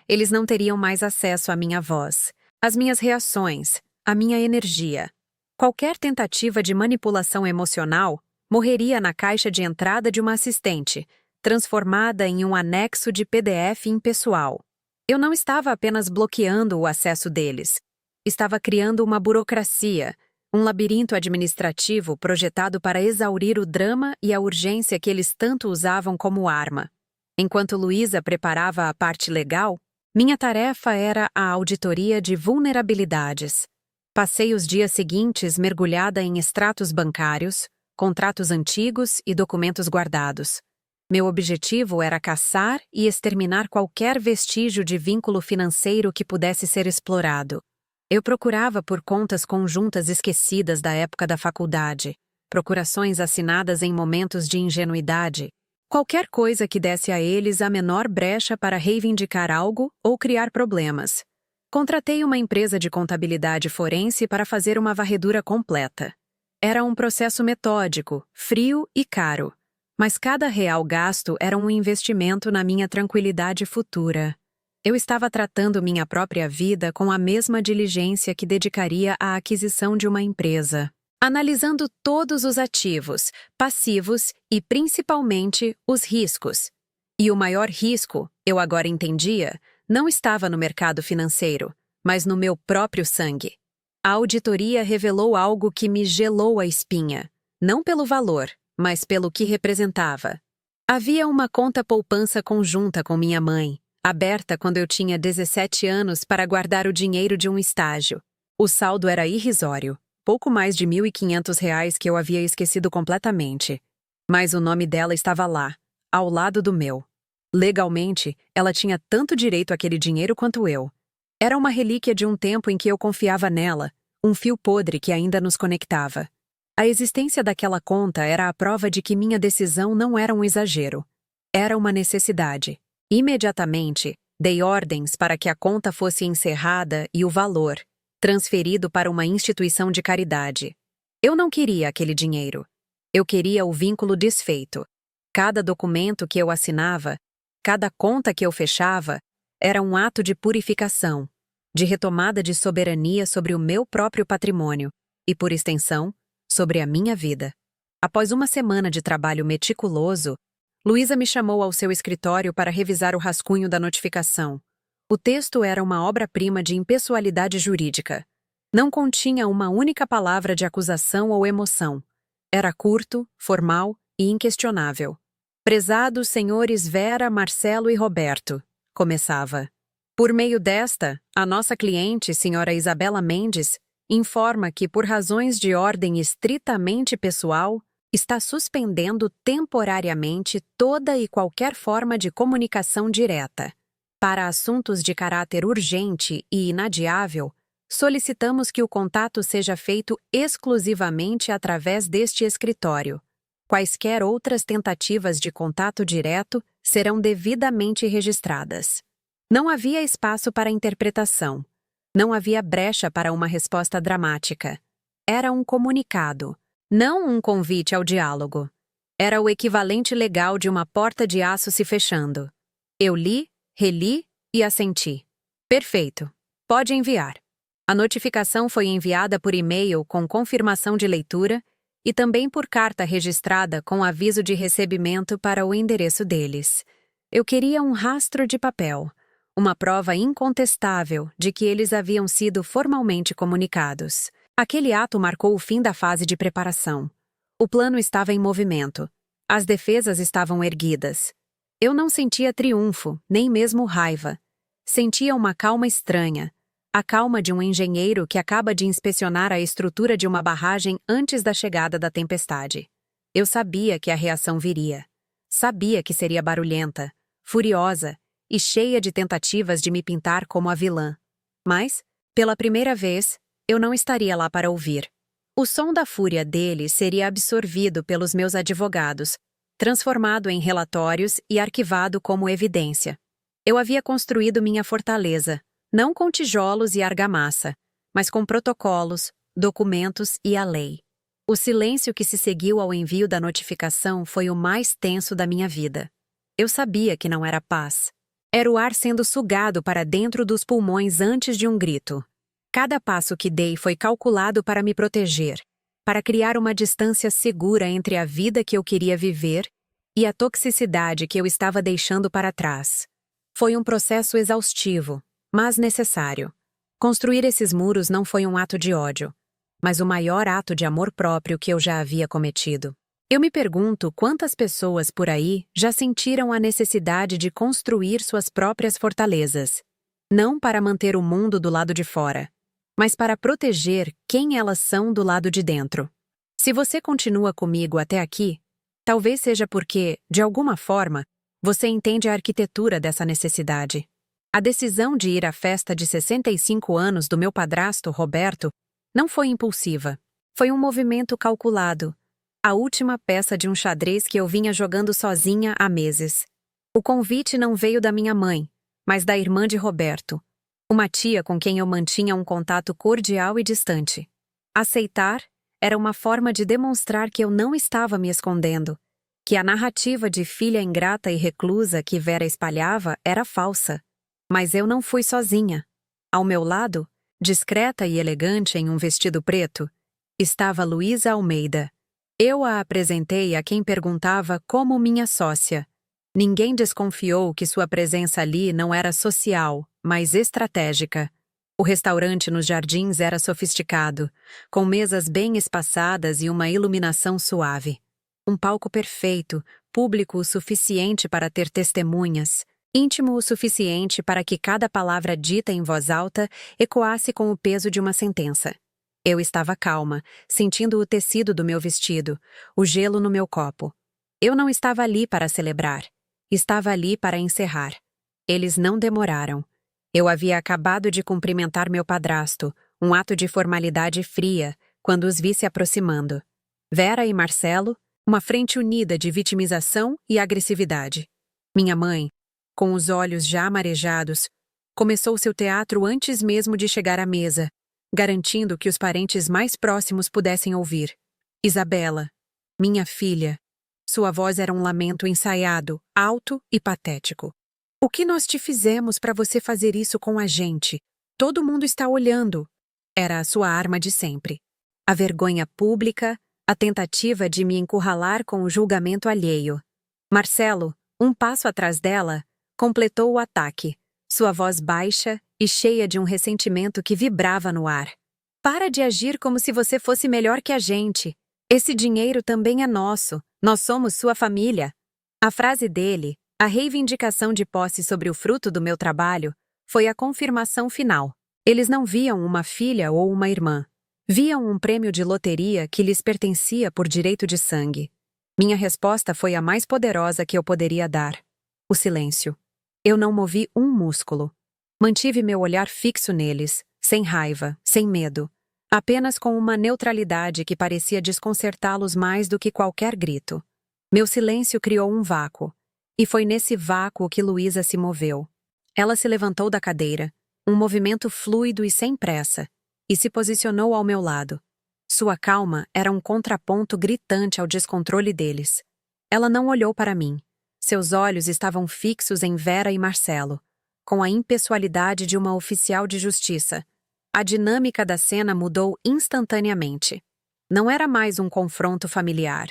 Eles não teriam mais acesso à minha voz, às minhas reações, à minha energia. Qualquer tentativa de manipulação emocional morreria na caixa de entrada de uma assistente, transformada em um anexo de PDF impessoal. Eu não estava apenas bloqueando o acesso deles. Estava criando uma burocracia, um labirinto administrativo projetado para exaurir o drama e a urgência que eles tanto usavam como arma. Enquanto Luísa preparava a parte legal, minha tarefa era a auditoria de vulnerabilidades. Passei os dias seguintes mergulhada em extratos bancários, contratos antigos e documentos guardados. Meu objetivo era caçar e exterminar qualquer vestígio de vínculo financeiro que pudesse ser explorado. Eu procurava por contas conjuntas esquecidas da época da faculdade, procurações assinadas em momentos de ingenuidade, qualquer coisa que desse a eles a menor brecha para reivindicar algo ou criar problemas. Contratei uma empresa de contabilidade forense para fazer uma varredura completa. Era um processo metódico, frio e caro, Mas cada real gasto era um investimento na minha tranquilidade futura. Eu estava tratando minha própria vida com a mesma diligência que dedicaria à aquisição de uma empresa. Analisando todos os ativos, passivos e, principalmente, os riscos. E o maior risco, eu agora entendia, não estava no mercado financeiro, mas no meu próprio sangue. A auditoria revelou algo que me gelou a espinha, não pelo valor, mas pelo que representava. Havia uma conta poupança conjunta com minha mãe, aberta quando eu tinha 17 anos para guardar o dinheiro de um estágio. O saldo era irrisório, pouco mais de R$ 1.500 que eu havia esquecido completamente. Mas o nome dela estava lá, ao lado do meu. Legalmente, ela tinha tanto direito àquele dinheiro quanto eu. Era uma relíquia de um tempo em que eu confiava nela, um fio podre que ainda nos conectava. A existência daquela conta era a prova de que minha decisão não era um exagero. Era uma necessidade. Imediatamente, dei ordens para que a conta fosse encerrada e o valor transferido para uma instituição de caridade. Eu não queria aquele dinheiro. Eu queria o vínculo desfeito. Cada documento que eu assinava, cada conta que eu fechava, era um ato de purificação, de retomada de soberania sobre o meu próprio patrimônio e, por extensão, sobre a minha vida. Após uma semana de trabalho meticuloso, Luísa me chamou ao seu escritório para revisar o rascunho da notificação. O texto era uma obra-prima de impessoalidade jurídica. Não continha uma única palavra de acusação ou emoção. Era curto, formal e inquestionável. Prezados senhores Vera, Marcelo e Roberto, começava. Por meio desta, a nossa cliente, senhora Isabela Mendes, informa que, por razões de ordem estritamente pessoal, está suspendendo temporariamente toda e qualquer forma de comunicação direta. Para assuntos de caráter urgente e inadiável, solicitamos que o contato seja feito exclusivamente através deste escritório. Quaisquer outras tentativas de contato direto serão devidamente registradas. Não havia espaço para interpretação. Não havia brecha para uma resposta dramática. Era um comunicado, não um convite ao diálogo. Era o equivalente legal de uma porta de aço se fechando. Eu li, reli e assenti. Perfeito. Pode enviar. A notificação foi enviada por e-mail com confirmação de leitura e também por carta registrada com aviso de recebimento para o endereço deles. Eu queria um rastro de papel, uma prova incontestável de que eles haviam sido formalmente comunicados. Aquele ato marcou o fim da fase de preparação. O plano estava em movimento. As defesas estavam erguidas. Eu não sentia triunfo, nem mesmo raiva. Sentia uma calma estranha, a calma de um engenheiro que acaba de inspecionar a estrutura de uma barragem antes da chegada da tempestade. Eu sabia que a reação viria. Sabia que seria barulhenta, furiosa e cheia de tentativas de me pintar como a vilã. Mas, pela primeira vez, eu não estaria lá para ouvir. O som da fúria dele seria absorvido pelos meus advogados, transformado em relatórios e arquivado como evidência. Eu havia construído minha fortaleza, não com tijolos e argamassa, mas com protocolos, documentos e a lei. O silêncio que se seguiu ao envio da notificação foi o mais tenso da minha vida. Eu sabia que não era paz. Era o ar sendo sugado para dentro dos pulmões antes de um grito. Cada passo que dei foi calculado para me proteger, para criar uma distância segura entre a vida que eu queria viver e a toxicidade que eu estava deixando para trás. Foi um processo exaustivo, mas necessário. Construir esses muros não foi um ato de ódio, mas o maior ato de amor próprio que eu já havia cometido. Eu me pergunto quantas pessoas por aí já sentiram a necessidade de construir suas próprias fortalezas, não para manter o mundo do lado de fora, mas para proteger quem elas são do lado de dentro. Se você continua comigo até aqui, talvez seja porque, de alguma forma, você entende a arquitetura dessa necessidade. A decisão de ir à festa de 65 anos do meu padrasto, Roberto, não foi impulsiva. Foi um movimento calculado. A última peça de um xadrez que eu vinha jogando sozinha há meses. O convite não veio da minha mãe, mas da irmã de Roberto, uma tia com quem eu mantinha um contato cordial e distante. Aceitar era uma forma de demonstrar que eu não estava me escondendo, Que a narrativa de filha ingrata e reclusa que Vera espalhava era falsa. Mas eu não fui sozinha. Ao meu lado, discreta e elegante em um vestido preto, estava Luísa Almeida. Eu a apresentei a quem perguntava como minha sócia. Ninguém desconfiou que sua presença ali não era social, mas estratégica. O restaurante nos jardins era sofisticado, com mesas bem espaçadas e uma iluminação suave. Um palco perfeito, público o suficiente para ter testemunhas, íntimo o suficiente para que cada palavra dita em voz alta ecoasse com o peso de uma sentença. Eu estava calma, sentindo o tecido do meu vestido, o gelo no meu copo. Eu não estava ali para celebrar. Estava ali para encerrar. Eles não demoraram. Eu havia acabado de cumprimentar meu padrasto, um ato de formalidade fria, quando os vi se aproximando. Vera e Marcelo, uma frente unida de vitimização e agressividade. Minha mãe, com os olhos já marejados, começou seu teatro antes mesmo de chegar à mesa, garantindo que os parentes mais próximos pudessem ouvir. Isabela, minha filha. Sua voz era um lamento ensaiado, alto e patético. O que nós te fizemos para você fazer isso com a gente? Todo mundo está olhando. Era a sua arma de sempre. A vergonha pública, a tentativa de me encurralar com o julgamento alheio. Marcelo, um passo atrás dela, completou o ataque, sua voz baixa e cheia de um ressentimento que vibrava no ar. Para de agir como se você fosse melhor que a gente. Esse dinheiro também é nosso. Nós somos sua família. A frase dele, a reivindicação de posse sobre o fruto do meu trabalho, foi a confirmação final. Eles não viam uma filha ou uma irmã. Viam um prêmio de loteria que lhes pertencia por direito de sangue. Minha resposta foi a mais poderosa que eu poderia dar. O silêncio. Eu não movi um músculo. Mantive meu olhar fixo neles, sem raiva, sem medo, apenas com uma neutralidade que parecia desconcertá-los mais do que qualquer grito. Meu silêncio criou um vácuo, e foi nesse vácuo que Luísa se moveu. Ela se levantou da cadeira, um movimento fluido e sem pressa, e se posicionou ao meu lado. Sua calma era um contraponto gritante ao descontrole deles. Ela não olhou para mim. Seus olhos estavam fixos em Vera e Marcelo, com a impessoalidade de uma oficial de justiça. A dinâmica da cena mudou instantaneamente. Não era mais um confronto familiar.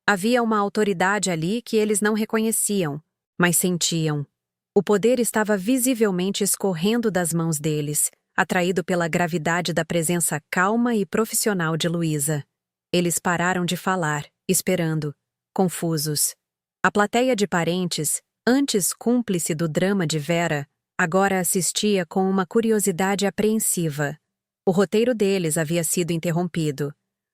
Havia uma autoridade ali que eles não reconheciam, mas sentiam. O poder estava visivelmente escorrendo das mãos deles, atraído pela gravidade da presença calma e profissional de Luísa. Eles pararam de falar, esperando, confusos. A plateia de parentes, antes cúmplice do drama de Vera, agora assistia com uma curiosidade apreensiva. O roteiro deles havia sido interrompido.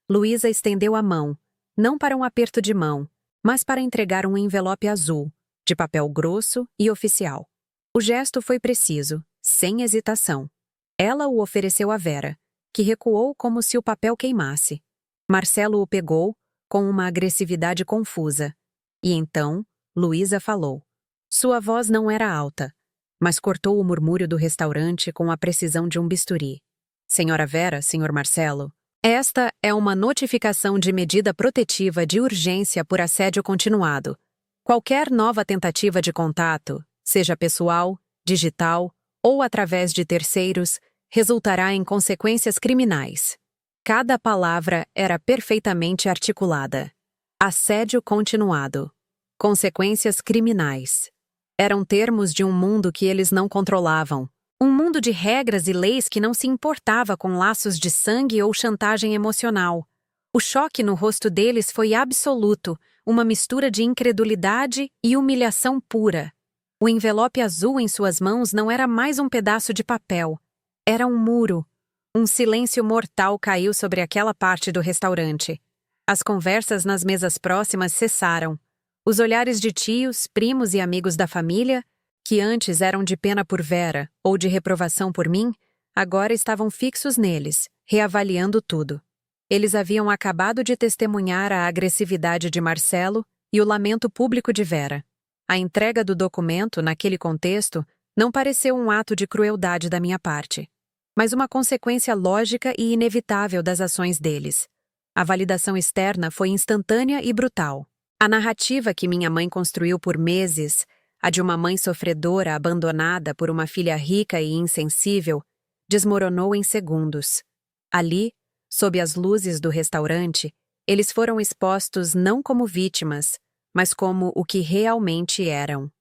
Luísa estendeu a mão, não para um aperto de mão, mas para entregar um envelope azul, de papel grosso e oficial. O gesto foi preciso, sem hesitação. Ela o ofereceu a Vera, que recuou como se o papel queimasse. Marcelo o pegou, com uma agressividade confusa. E então, Luísa falou. Sua voz não era alta, mas cortou o murmúrio do restaurante com a precisão de um bisturi. Senhora Vera, senhor Marcelo, esta é uma notificação de medida protetiva de urgência por assédio continuado. Qualquer nova tentativa de contato, seja pessoal, digital ou através de terceiros, resultará em consequências criminais. Cada palavra era perfeitamente articulada. Assédio continuado. Consequências criminais. Eram termos de um mundo que eles não controlavam. Um mundo de regras e leis que não se importava com laços de sangue ou chantagem emocional. O choque no rosto deles foi absoluto, uma mistura de incredulidade e humilhação pura. O envelope azul em suas mãos não era mais um pedaço de papel. Era um muro. Um silêncio mortal caiu sobre aquela parte do restaurante. As conversas nas mesas próximas cessaram. Os olhares de tios, primos e amigos da família, que antes eram de pena por Vera ou de reprovação por mim, agora estavam fixos neles, reavaliando tudo. Eles haviam acabado de testemunhar a agressividade de Marcelo e o lamento público de Vera. A entrega do documento, naquele contexto, não pareceu um ato de crueldade da minha parte, mas uma consequência lógica e inevitável das ações deles. A validação externa foi instantânea e brutal. A narrativa que minha mãe construiu por meses, a de uma mãe sofredora abandonada por uma filha rica e insensível, desmoronou em segundos. Ali, sob as luzes do restaurante, eles foram expostos não como vítimas, mas como o que realmente eram: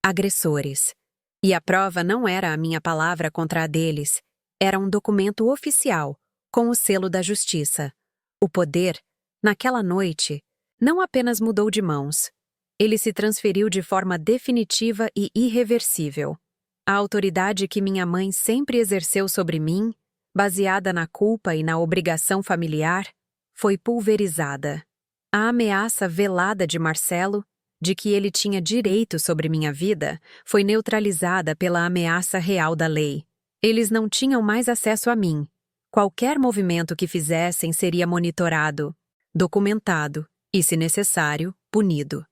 agressores. E a prova não era a minha palavra contra a deles, era um documento oficial, com o selo da justiça. O poder, naquela noite, não apenas mudou de mãos, ele se transferiu de forma definitiva e irreversível. A autoridade que minha mãe sempre exerceu sobre mim, baseada na culpa e na obrigação familiar, foi pulverizada. A ameaça velada de Marcelo, de que ele tinha direito sobre minha vida, foi neutralizada pela ameaça real da lei. Eles não tinham mais acesso a mim. Qualquer movimento que fizessem seria monitorado, documentado e, se necessário, punido.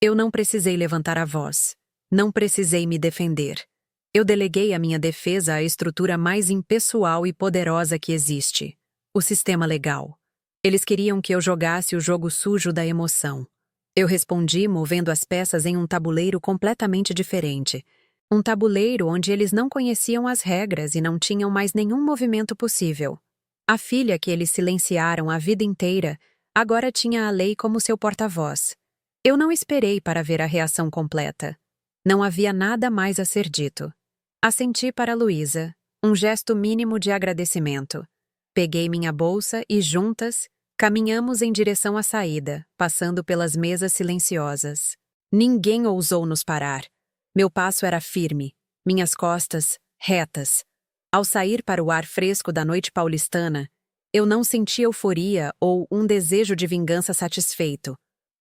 Eu não precisei levantar a voz. Não precisei me defender. Eu deleguei a minha defesa à estrutura mais impessoal e poderosa que existe: o sistema legal. Eles queriam que eu jogasse o jogo sujo da emoção. Eu respondi movendo as peças em um tabuleiro completamente diferente. Um tabuleiro onde eles não conheciam as regras e não tinham mais nenhum movimento possível. A filha que eles silenciaram a vida inteira agora tinha a lei como seu porta-voz. Eu não esperei para ver a reação completa. Não havia nada mais a ser dito. Assenti para Luísa, um gesto mínimo de agradecimento. Peguei minha bolsa e, juntas, caminhamos em direção à saída, passando pelas mesas silenciosas. Ninguém ousou nos parar. Meu passo era firme, minhas costas retas. Ao sair para o ar fresco da noite paulistana, eu não senti euforia ou um desejo de vingança satisfeito.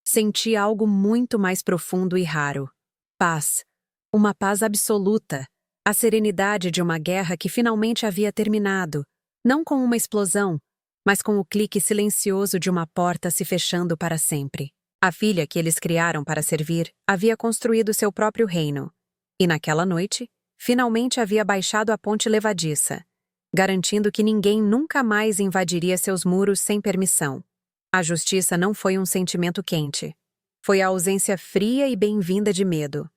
Senti algo muito mais profundo e raro. Paz. Uma paz absoluta. A serenidade de uma guerra que finalmente havia terminado, não com uma explosão, mas com o clique silencioso de uma porta se fechando para sempre. A filha que eles criaram para servir havia construído seu próprio reino. E naquela noite, finalmente havia baixado a ponte levadiça, garantindo que ninguém nunca mais invadiria seus muros sem permissão. A justiça não foi um sentimento quente. Foi a ausência fria e bem-vinda de medo.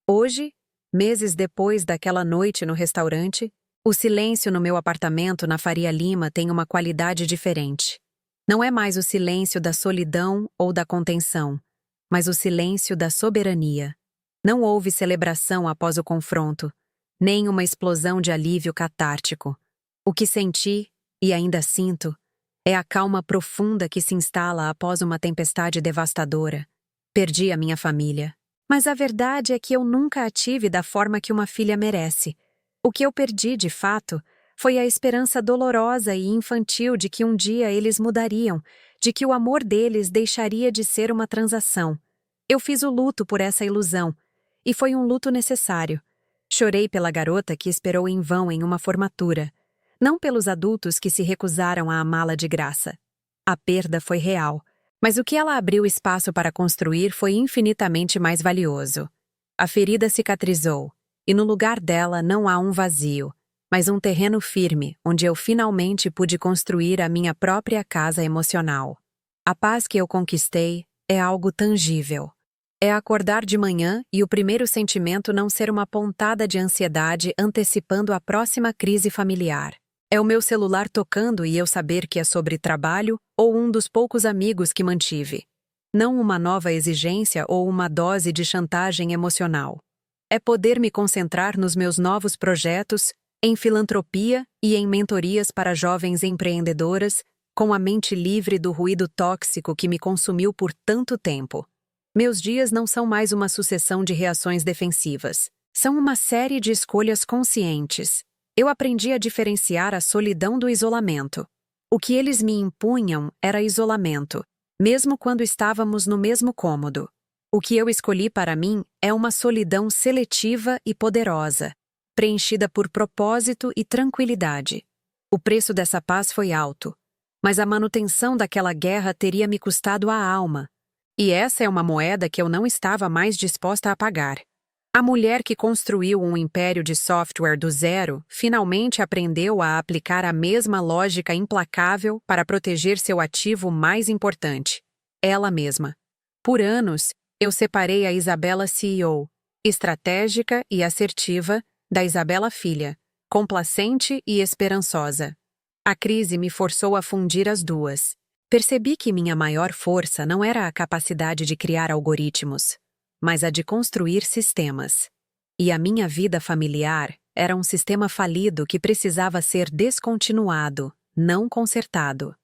Hoje, meses depois daquela noite no restaurante, o silêncio no meu apartamento na Faria Lima tem uma qualidade diferente. Não é mais o silêncio da solidão ou da contenção, mas o silêncio da soberania. Não houve celebração após o confronto, nem uma explosão de alívio catártico. O que senti, e ainda sinto, é a calma profunda que se instala após uma tempestade devastadora. Perdi a minha família. Mas a verdade é que eu nunca a tive da forma que uma filha merece. O que eu perdi, de fato, foi a esperança dolorosa e infantil de que um dia eles mudariam, de que o amor deles deixaria de ser uma transação. Eu fiz o luto por essa ilusão, e foi um luto necessário. Chorei pela garota que esperou em vão em uma formatura, não pelos adultos que se recusaram a amá-la de graça. A perda foi real, mas o que ela abriu espaço para construir foi infinitamente mais valioso. A ferida cicatrizou, e no lugar dela não há um vazio, mas um terreno firme onde eu finalmente pude construir a minha própria casa emocional. A paz que eu conquistei é algo tangível. É acordar de manhã e o primeiro sentimento não ser uma pontada de ansiedade antecipando a próxima crise familiar. É o meu celular tocando e eu saber que é sobre trabalho ou um dos poucos amigos que mantive. Não uma nova exigência ou uma dose de chantagem emocional. É poder me concentrar nos meus novos projetos, em filantropia e em mentorias para jovens empreendedoras, com a mente livre do ruído tóxico que me consumiu por tanto tempo. Meus dias não são mais uma sucessão de reações defensivas. São uma série de escolhas conscientes. Eu aprendi a diferenciar a solidão do isolamento. O que eles me impunham era isolamento, mesmo quando estávamos no mesmo cômodo. O que eu escolhi para mim é uma solidão seletiva e poderosa, preenchida por propósito e tranquilidade. O preço dessa paz foi alto, mas a manutenção daquela guerra teria me custado a alma. E essa é uma moeda que eu não estava mais disposta a pagar. A mulher que construiu um império de software do zero finalmente aprendeu a aplicar a mesma lógica implacável para proteger seu ativo mais importante, ela mesma. Por anos, eu separei a Isabela CEO, estratégica e assertiva, da Isabela filha, complacente e esperançosa. A crise me forçou a fundir as duas. Percebi que minha maior força não era a capacidade de criar algoritmos, mas a de construir sistemas. E a minha vida familiar era um sistema falido que precisava ser descontinuado, não consertado.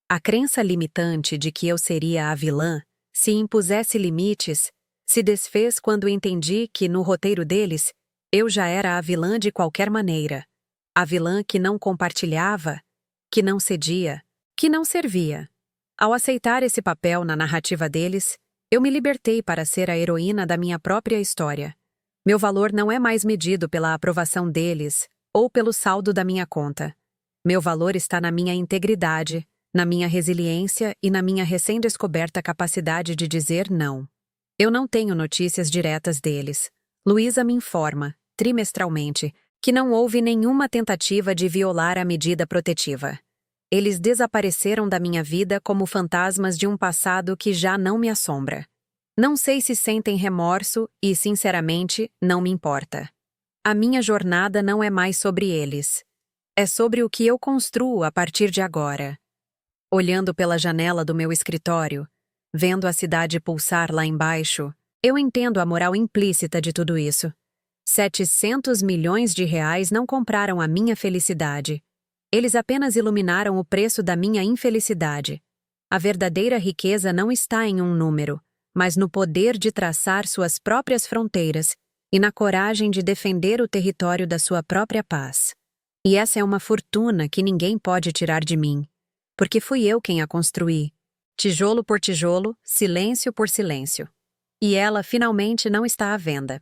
A crença limitante de que eu seria a vilã, se impusesse limites, se desfez quando entendi que, no roteiro deles, eu já era a vilã de qualquer maneira. A vilã que não compartilhava, que não cedia, que não servia. Ao aceitar esse papel na narrativa deles, eu me libertei para ser a heroína da minha própria história. Meu valor não é mais medido pela aprovação deles ou pelo saldo da minha conta. Meu valor está na minha integridade, na minha resiliência e na minha recém-descoberta capacidade de dizer não. Eu não tenho notícias diretas deles. Luísa me informa, trimestralmente, que não houve nenhuma tentativa de violar a medida protetiva. Eles desapareceram da minha vida como fantasmas de um passado que já não me assombra. Não sei se sentem remorso e, sinceramente, não me importa. A minha jornada não é mais sobre eles. É sobre o que eu construo a partir de agora. Olhando pela janela do meu escritório, vendo a cidade pulsar lá embaixo, eu entendo a moral implícita de tudo isso. 700 milhões de reais não compraram a minha felicidade. Eles apenas iluminaram o preço da minha infelicidade. A verdadeira riqueza não está em um número, mas no poder de traçar suas próprias fronteiras e na coragem de defender o território da sua própria paz. E essa é uma fortuna que ninguém pode tirar de mim, porque fui eu quem a construí, tijolo por tijolo, silêncio por silêncio. E ela finalmente não está à venda.